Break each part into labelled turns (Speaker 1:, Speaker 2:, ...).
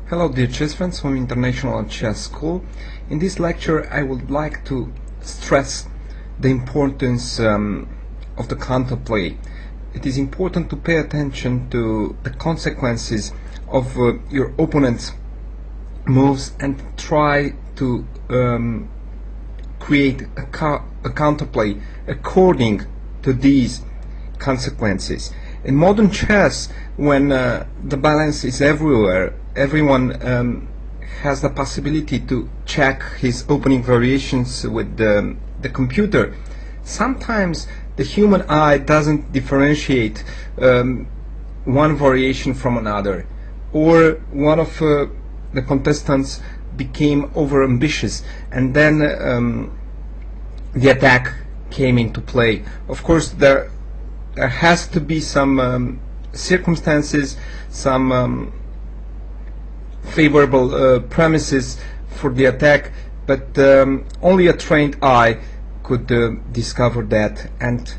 Speaker 1: Hello dear chess friends from International Chess School. In this lecture I would like to stress the importance of the counterplay. It is important to pay attention to the consequences of your opponent's moves and try to create a counterplay according to these consequences. In modern chess, when the balance is everywhere, everyone has the possibility to check his opening variations with the computer. Sometimes the human eye doesn't differentiate one variation from another, or one of the contestants became overambitious, and then the attack came into play. Of course, there has to be some circumstances, some favorable premises for the attack, but only a trained eye could discover that, and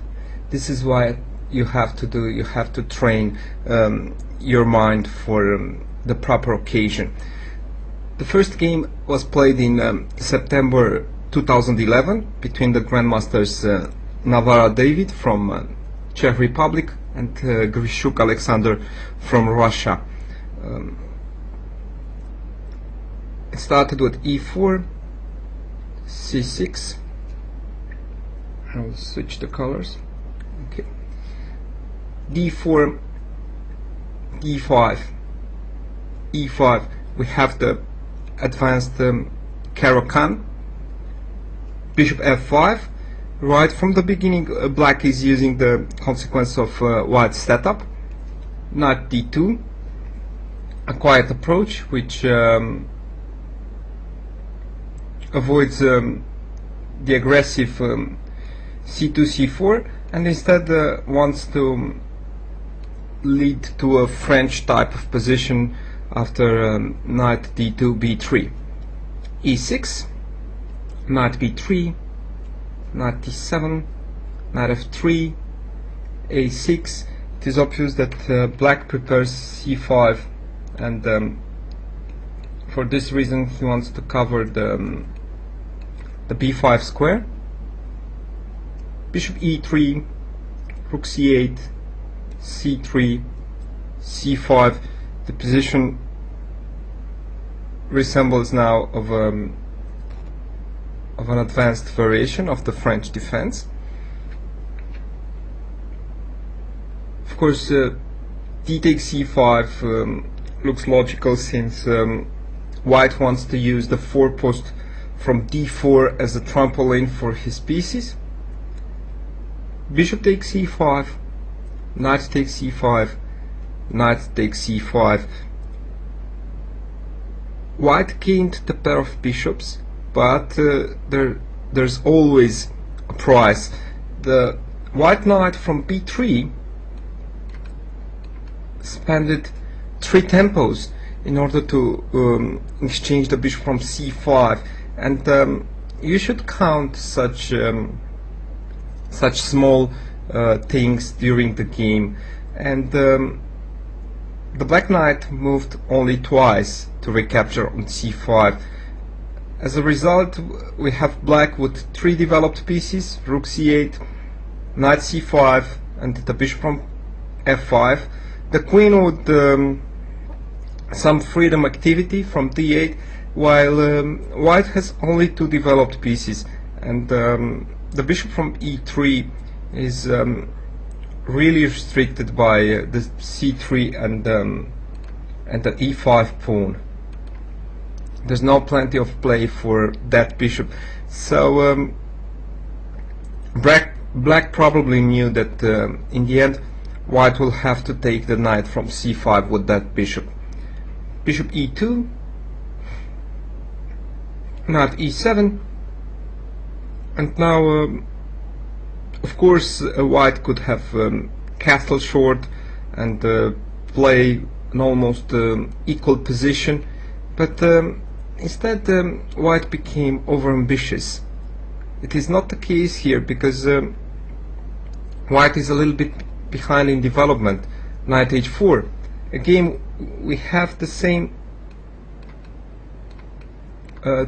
Speaker 1: this is why you have to train your mind for the proper occasion. The first game was played in September 2011 between the grandmasters Navara David from Czech Republic and Grishuk Alexander from Russia. It started with e4, c6. I'll switch the colors. Okay. d4, d5, e5. We have the advanced Caro-Kann. Bishop f5. Right from the beginning, black is using the consequence of white's setup. Knight d2. A quiet approach which avoids the aggressive c2, c4, and instead wants to lead to a French type of position after knight d2, b3. e6, knight b3, knight d7, knight f3, a6. It is obvious that black prepares c5, and for this reason he wants to cover the b5 square. Bishop e3, rook c8, c3, c5. The position resembles now of an advanced variation of the French defense. Of course, d takes c5 looks logical, since white wants to use the forepost from d4 as a trampoline for his pieces. Bishop takes c5, knight takes c5, knight takes c5. White gained the pair of bishops, but there's always a price. The white knight from b3 spent 3 tempos in order to exchange the bishop from c5, and you should count such small things during the game. And the black knight moved only twice to recapture on c5. As a result, we have black with 3 developed pieces: rook c8, knight c5, and the bishop from f5. The queen with some freedom activity from d8, while white has only 2 developed pieces, and the bishop from e3 is really restricted by the c3 and the e5 pawn. There's no plenty of play for that bishop, so black probably knew that in the end white will have to take the knight from c5 with that bishop. Bishop e2, knight e7, and now of course white could have castle short and play an almost equal position, but instead white became overambitious. It is not the case here, because white is a little bit behind in development. Knight h4. Again, we have the same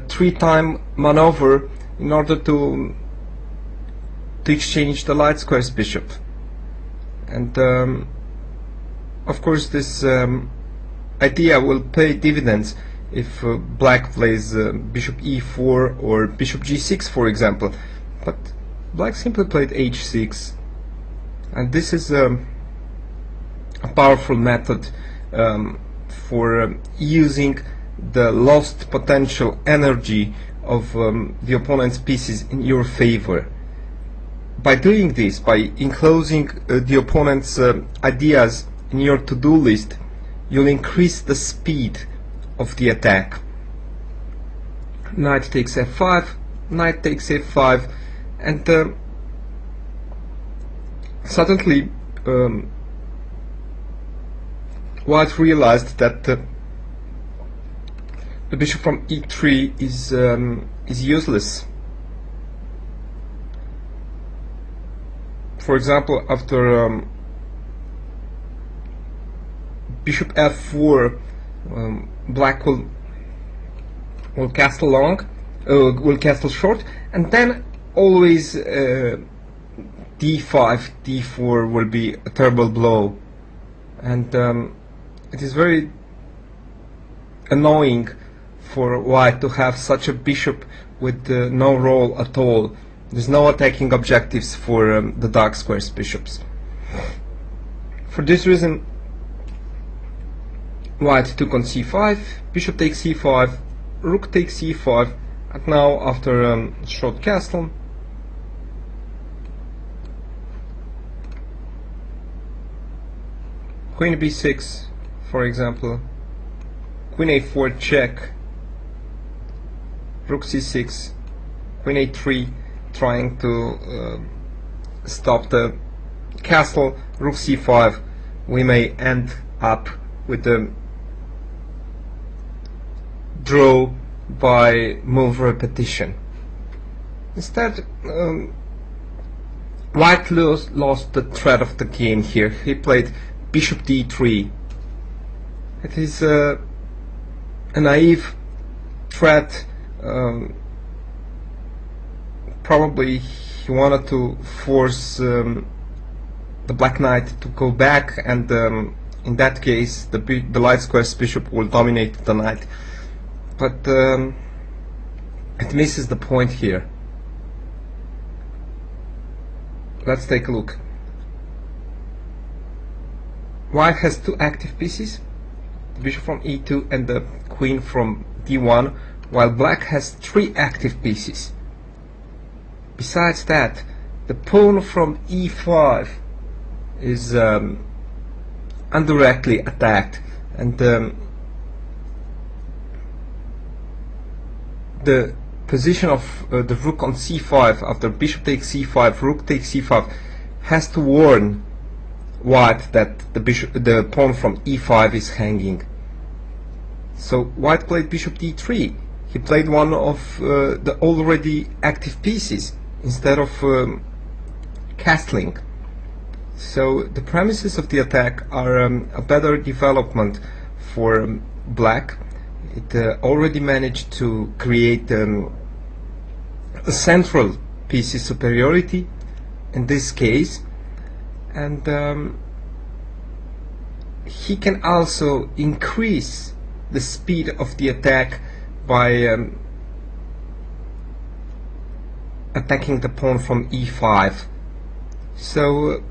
Speaker 1: three-time maneuver in order to exchange the light squares bishop. And of course this idea will pay dividends if black plays bishop e4 or bishop g6, for example. But black simply played h6, and this is a powerful method for using the lost potential energy of the opponent's pieces in your favor. By doing this, by enclosing the opponent's ideas in your to-do list, you'll increase the speed of the attack. Knight takes f5, knight takes f5, and suddenly White realized that the bishop from e3 is useless. For example, after bishop f4, black will castle long, will castle short, and then always d5, d4 will be a terrible blow, and it is very annoying for White to have such a bishop with no role at all. There's no attacking objectives for the dark squares bishops. For this reason, White took on c5, bishop takes c5, rook takes c5, and now after short castle, queen b6, for example, queen a4 check, rook c6, queen a3, trying to stop the castle, rook c5, we may end up with the draw by move repetition. Instead, White lost the thread of the game here. He played bishop d3. It is a naive threat. Probably he wanted to force the black knight to go back, and in that case the light squares bishop will dominate the knight. But it misses the point here. Let's take a look. White has two active pieces, the bishop from e2 and the queen from d1, while black has three active pieces. Besides that, the pawn from e5 is indirectly attacked, and the position of the rook on c5 after bishop takes c5, rook takes c5 has to warn White that the pawn from e5 is hanging. So White played bishop d3. He played one of the already active pieces instead of castling. So the premises of the attack are a better development for black. It already managed to create a central piece superiority in this case, and he can also increase the speed of the attack by attacking the pawn from e5. So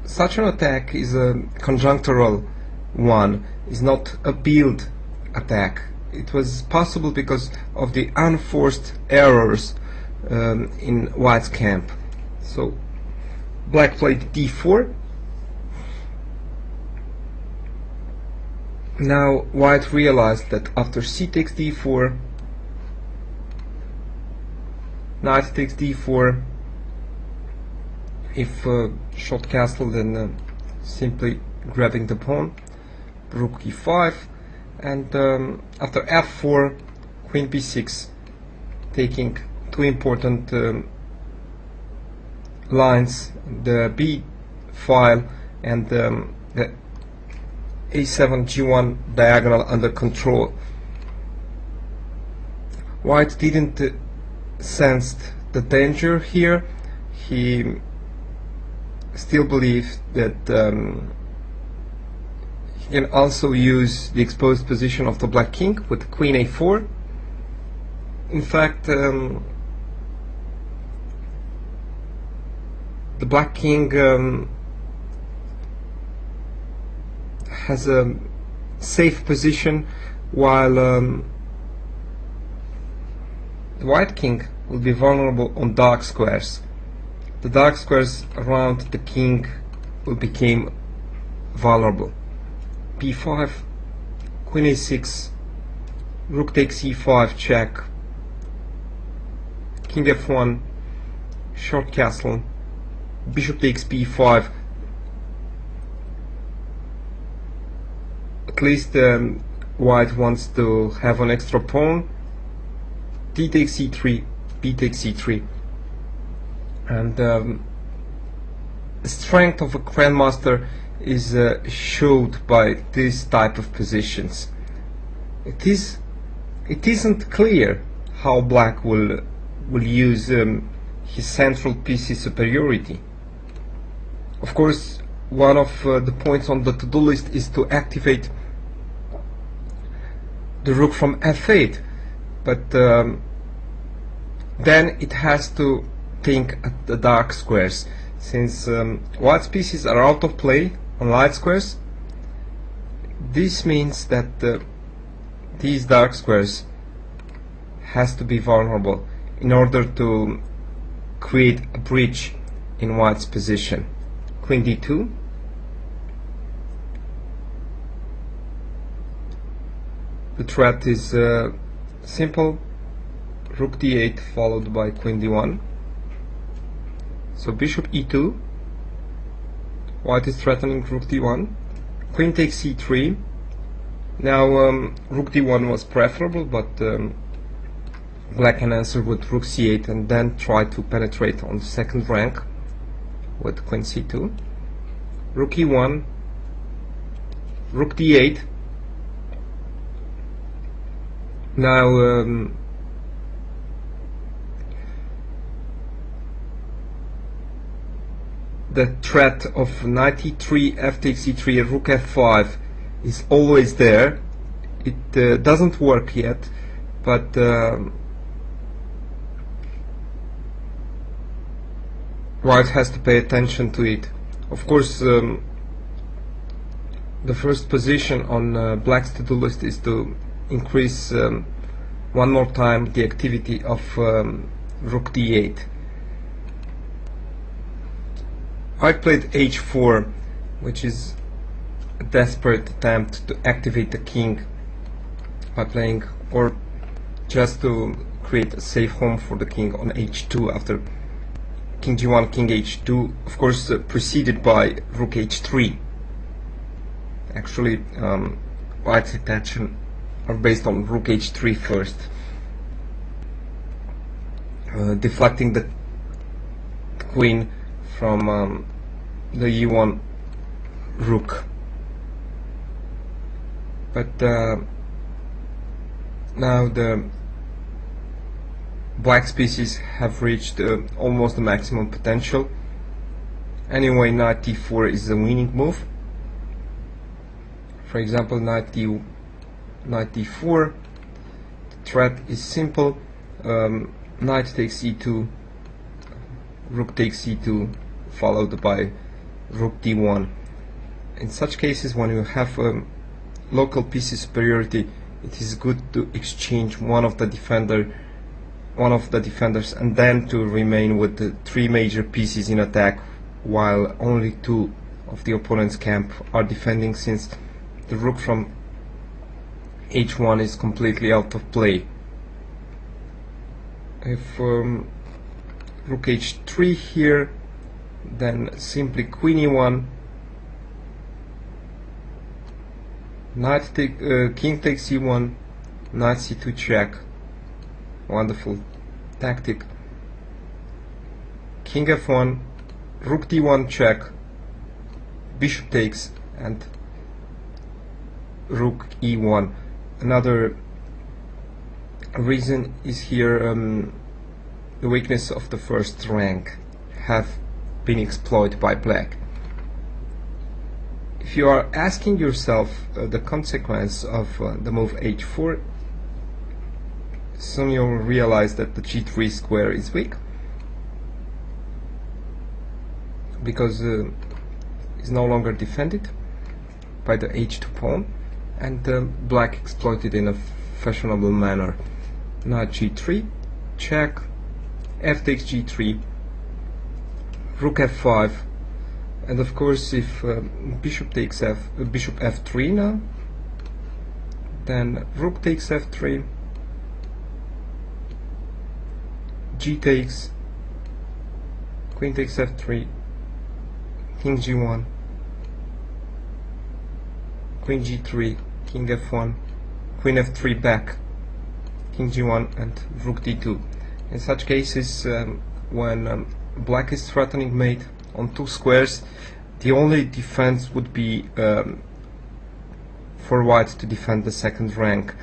Speaker 1: such an attack is a conjunctural one, is not a build attack. It was possible because of the unforced errors in White's camp. So black played d4. Now White realized that after c takes d4, knight takes d4, if short castle, then simply grabbing the pawn, rook e5, and after f4, queen b6, taking two important lines, the b file and the a7 g1 diagonal under control. White didn't sensed the danger here. He still believed that he can also use the exposed position of the black king with queen a4. In fact, the black king has a safe position, while the white king will be vulnerable on dark squares. The dark squares around the king will become vulnerable. b5, queen a6, rook takes e5 check, king f1, short castle, bishop takes b5. At least white wants to have an extra pawn. d takes e3, b takes e3. And the strength of a grandmaster is showed by this type of positions. It isn't clear how black will use his central piece's superiority. Of course, one of the points on the to-do list is to activate the rook from f8, but then it has to think at the dark squares. Since white's pieces are out of play on light squares, this means that these dark squares has to be vulnerable in order to create a breach in white's position. Queen d2, the threat is simple, rook d8 followed by queen d1. So bishop e2, white is threatening rook d1, queen takes e3. Now rook d1 was preferable, but black can answer with rook c8 and then try to penetrate on the second rank with queen c2, rook e1, rook d8. Now the threat of knight e3, f takes e3, rook f5 is always there. It doesn't work yet, but white has to pay attention to it. Of course, the first position on black's to-do list is to increase one more time the activity of rook d8. White played h4, which is a desperate attempt to activate the king by playing, or just to create a safe home for the king on h2 after king g1, king h2, of course preceded by rook h3. Actually, white's attention are based on rook h3 first, deflecting the queen from the e1 rook. But now the black species have reached almost the maximum potential. Anyway, knight d4 is the winning move. For example, knight d4. The threat is simple. Knight takes e2, rook takes e2, followed by rook d1. In such cases, when you have local piece superiority, it is good to exchange one of the defenders and then to remain with the three major pieces in attack, while only two of the opponent's camp are defending, since the rook from h1 is completely out of play. If rook h3 here, then simply queen e1, king takes e1, knight c2 check. Wonderful tactic. King f1, rook d1 check, bishop takes, and rook e1. Another reason is here the weakness of the first rank have been exploited by black. If you are asking yourself the consequence of the move h4, soon you'll realize that the g3 square is weak, because it's no longer defended by the h2 pawn, and black exploited in a fashionable manner. Now g3, check, f takes g3, rook f5, and of course if bishop takes bishop f3 now, then rook takes f3, g takes, queen takes f3, king g1, queen g3, king f1, queen f3 back, king g1, and rook d2. In such cases, when black is threatening mate on two squares, the only defense would be for white to defend the second rank.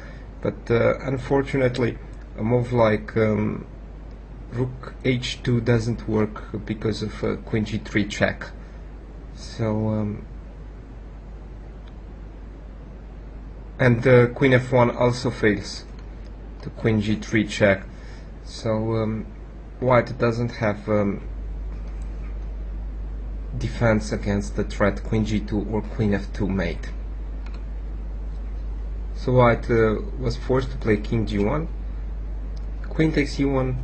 Speaker 1: But unfortunately, a move like rook h2 doesn't work because of queen g3 check. So and queen f1 also fails the queen g3 check. So white doesn't have defense against the threat queen g2 or queen f2 mate. So white was forced to play king g1, queen takes e1,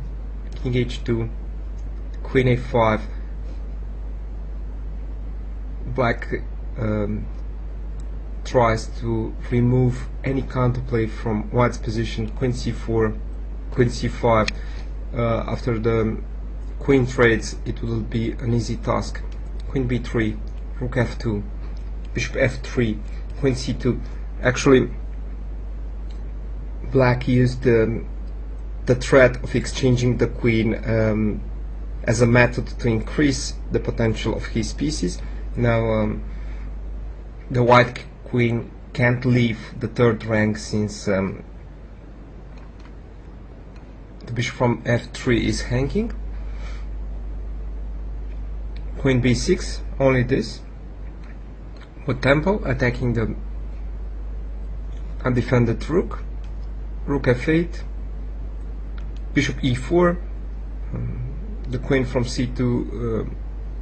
Speaker 1: king h2, queen a5. Black tries to remove any counterplay from white's position, queen c4, queen c5. After the queen trades, it will be an easy task. Queen b3, rook f2, bishop f3, queen c2. Actually, black used the threat of exchanging the queen as a method to increase the potential of his pieces. Now the white queen can't leave the third rank, since the bishop from f3 is hanging. Queen b6, only this, with tempo, attacking the undefended rook. Rook f8, bishop e4. The queen from c2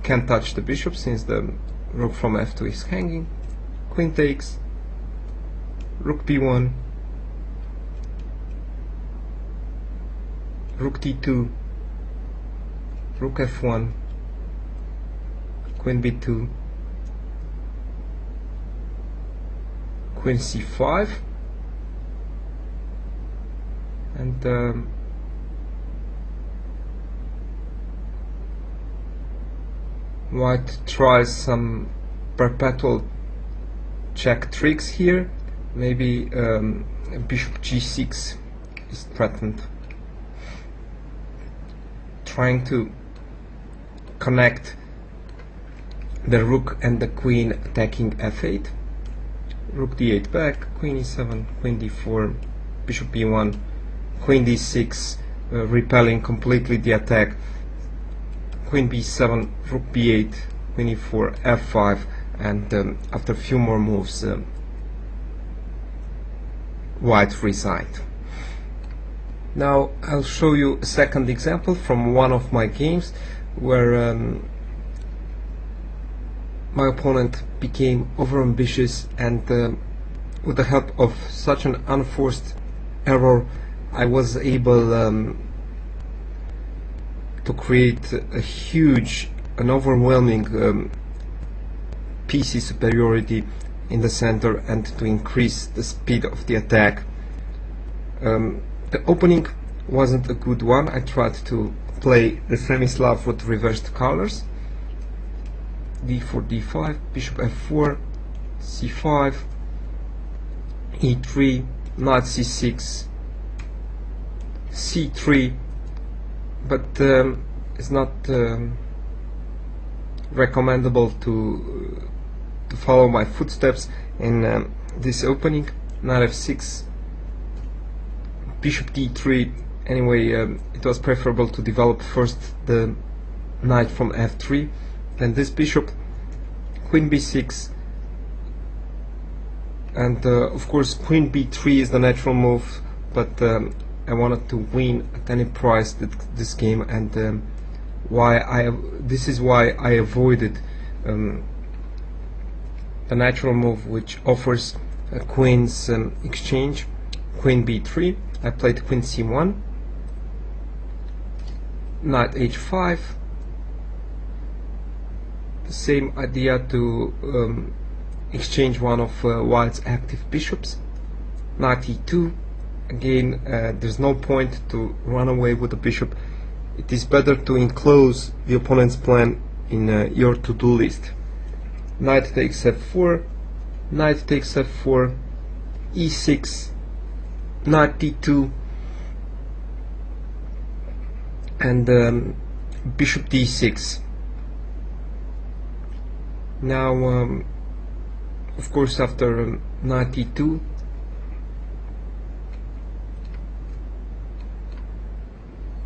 Speaker 1: can't touch the bishop, since the rook from f2 is hanging. Queen takes, rook b1, rook d2, rook f1, queen b2, queen c5, and white tries some perpetual check tricks here. Maybe bishop g6 is threatened, trying to connect the rook and the queen, attacking f8, rook d8 back, queen e7, queen d4, bishop b1, queen d6, repelling completely the attack, queen b7, rook b8, queen e4, f5, and after a few more moves, white resigned. Now I'll show you a second example from one of my games where my opponent became overambitious, and with the help of such an unforced error, I was able to create a huge and overwhelming PC superiority in the center, and to increase the speed of the attack. The opening wasn't a good one. I tried to play the Semislav with reversed colors. d4, d5, bishop f4, c5, e3, knight c6, c3, but it's not recommendable to follow my footsteps in this opening. Knight f6, bishop d3. Anyway, it was preferable to develop first the knight from f3, then this bishop, queen b6, and of course queen b3 is the natural move, but I wanted to win at any price this game, and this is why I avoided the natural move, which offers a queen's exchange. Queen b3, I played queen c1, knight h5, the same idea to exchange one of White's active bishops. Knight e2, again there's no point to run away with the bishop. It is better to enclose the opponent's plan in your to-do list. Knight takes f4, knight takes f4, e6, knight d2, and bishop d6. Now of course after knight e2,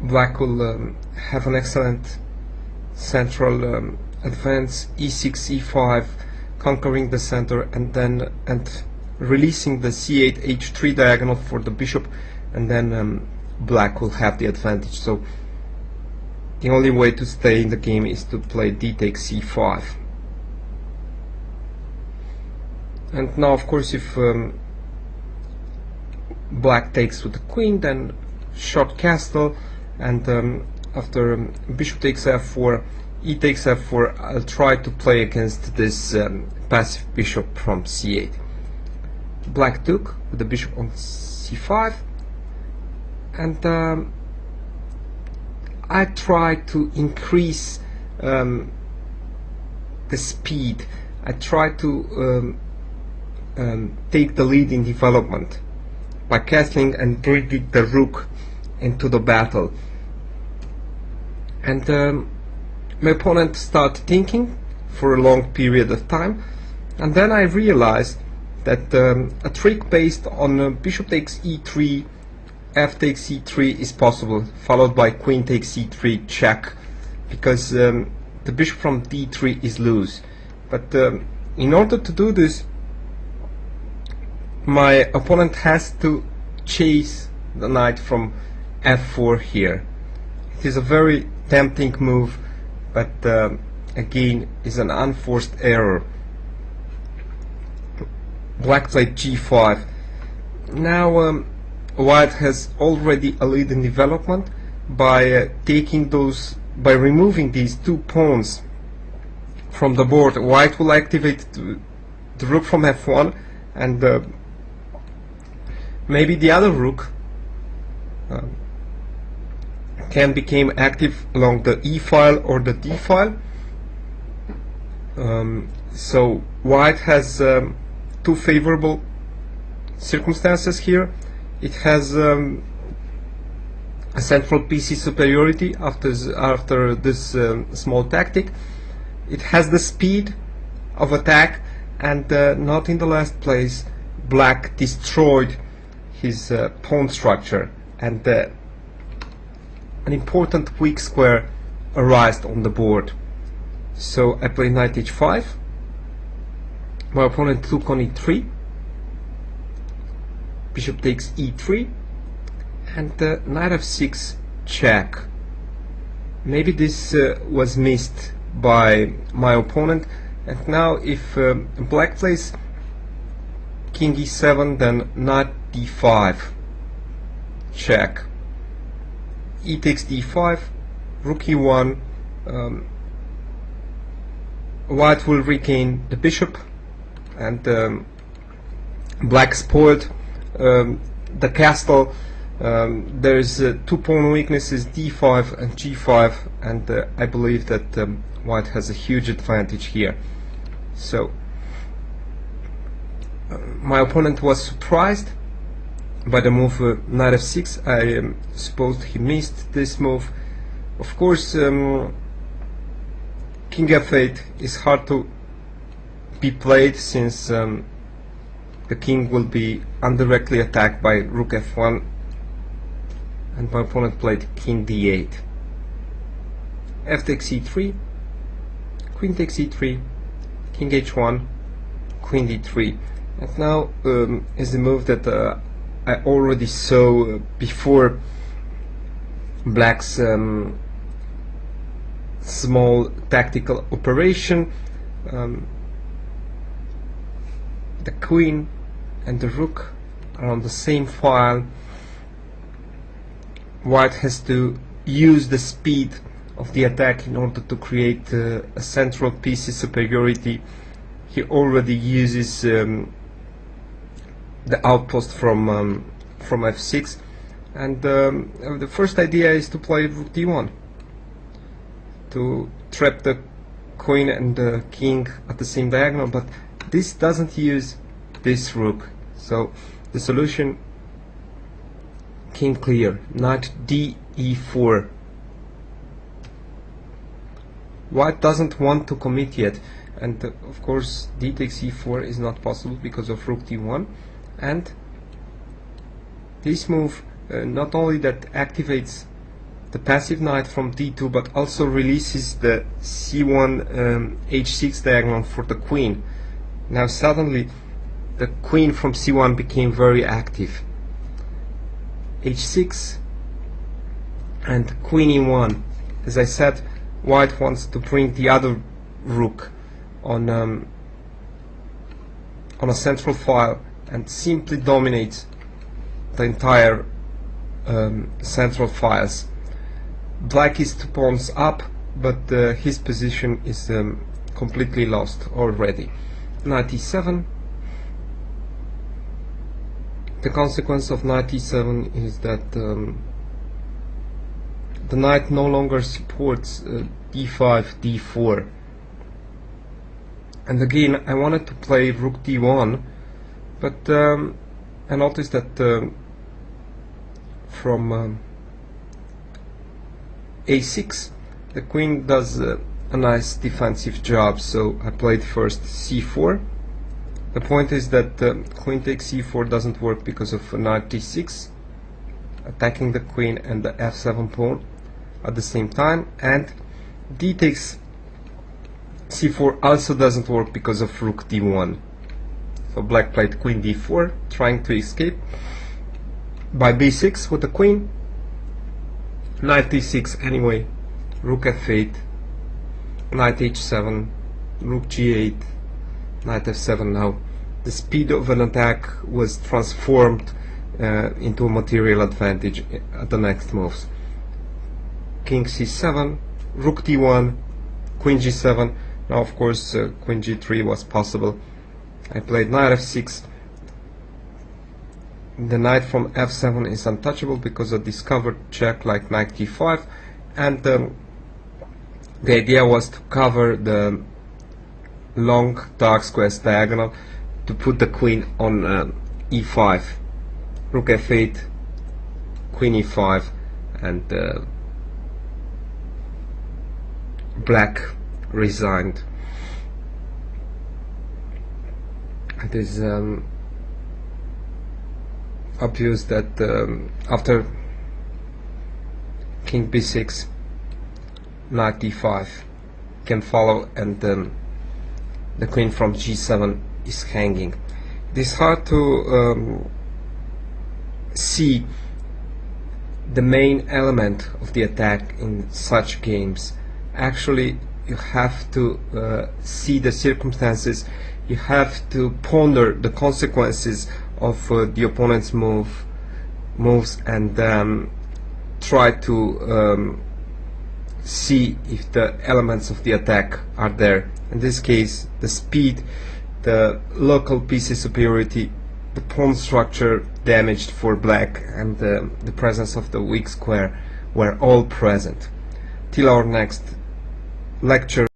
Speaker 1: Black will have an excellent central advance, e6, e5, conquering the center, and releasing the c8, h3 diagonal for the bishop, and then Black will have the advantage. So the only way to stay in the game is to play d takes c5. And now of course if Black takes with the queen, then short castle, and after bishop takes f4, e takes f4, I'll try to play against this passive bishop from c8. Black took with the bishop on c5, and I try to increase the speed. I try to take the lead in development by castling and bringing the rook into the battle. And my opponent started thinking for a long period of time, and then I realized that a trick based on bishop takes e3, f takes e3 is possible, followed by queen takes e3 check, because the bishop from d3 is loose. But in order to do this, my opponent has to chase the knight from f4 here. It is a very tempting move, but again is an unforced error. Black played g5. Now White has already a lead in development by by removing these two pawns from the board. White will activate the rook from f1, and maybe the other rook can become active along the e file or the d file. So White has two favorable circumstances here. It has a central PC superiority after this small tactic. It has the speed of attack, and not in the last place, Black destroyed his pawn structure, and an important weak square arose on the board. So I play knight h5. My opponent took on e3. Bishop takes e3, and knight f6 check. Maybe this was missed by my opponent, and now if Black plays king e7, then knight d5 check, e takes d5, rook e1. White will regain the bishop, and Black spoiled the castle. There's two pawn weaknesses, d5 and g5, and I believe that White has a huge advantage here. So my opponent was surprised by the move knight f6. I suppose he missed this move. Of course, king f8 is hard to be played, since the king will be indirectly attacked by rook f1, and my opponent played king d8. F takes e3, queen takes e3, king h1, queen d3. And now is the move that I already saw before black's small tactical operation. The queen and the rook are on the same file. White has to use the speed of the attack in order to create a central piece superiority. He already uses the outpost from f6, and the first idea is to play rook d1 to trap the queen and the king at the same diagonal, but this doesn't use this rook, so the solution: king clear, knight d e4. White doesn't want to commit yet, and of course d takes e4 is not possible because of rook d1, and this move not only that activates the passive knight from d2, but also releases the c1 h6 diagonal for the queen. Now suddenly the queen from c1 became very active. h6 and queen e1. As I said, white wants to bring the other rook on a central file and simply dominates the entire central files. Black is 2 pawns up, but his position is completely lost already. Knight e7. The consequence of knight e7 is that the knight no longer supports d5, d4. And again, I wanted to play rook d1, but I noticed that from a6 the queen does a nice defensive job, so I played first c4. The point is that queen takes c4 doesn't work because of knight d6 attacking the queen and the f7 pawn at the same time, and d takes c4 also doesn't work because of rook d1. So black played queen d4, trying to escape by b6 with the queen. Knight d6 anyway, rook f8, knight h7, rook g8, knight f7. Now the speed of an attack was transformed into a material advantage at the next moves. King c7, rook d1, queen g7. Now of course queen g3 was possible. I played knight f6. The knight from f7 is untouchable because of discovered check like knight d5, and the idea was to cover the long dark squares diagonal to put the queen on e5, rook f8, queen e5, and black resigned. It is obvious that after king b6, knight d5 can follow, and the queen from g7 is hanging. It is hard to see the main element of the attack in such games. Actually, you have to see the circumstances. You have to ponder the consequences of the opponent's moves, and try to see if the elements of the attack are there. In this case, the speed, the local piece superiority, the pawn structure damaged for black, and the presence of the weak square were all present. Till our next lecture.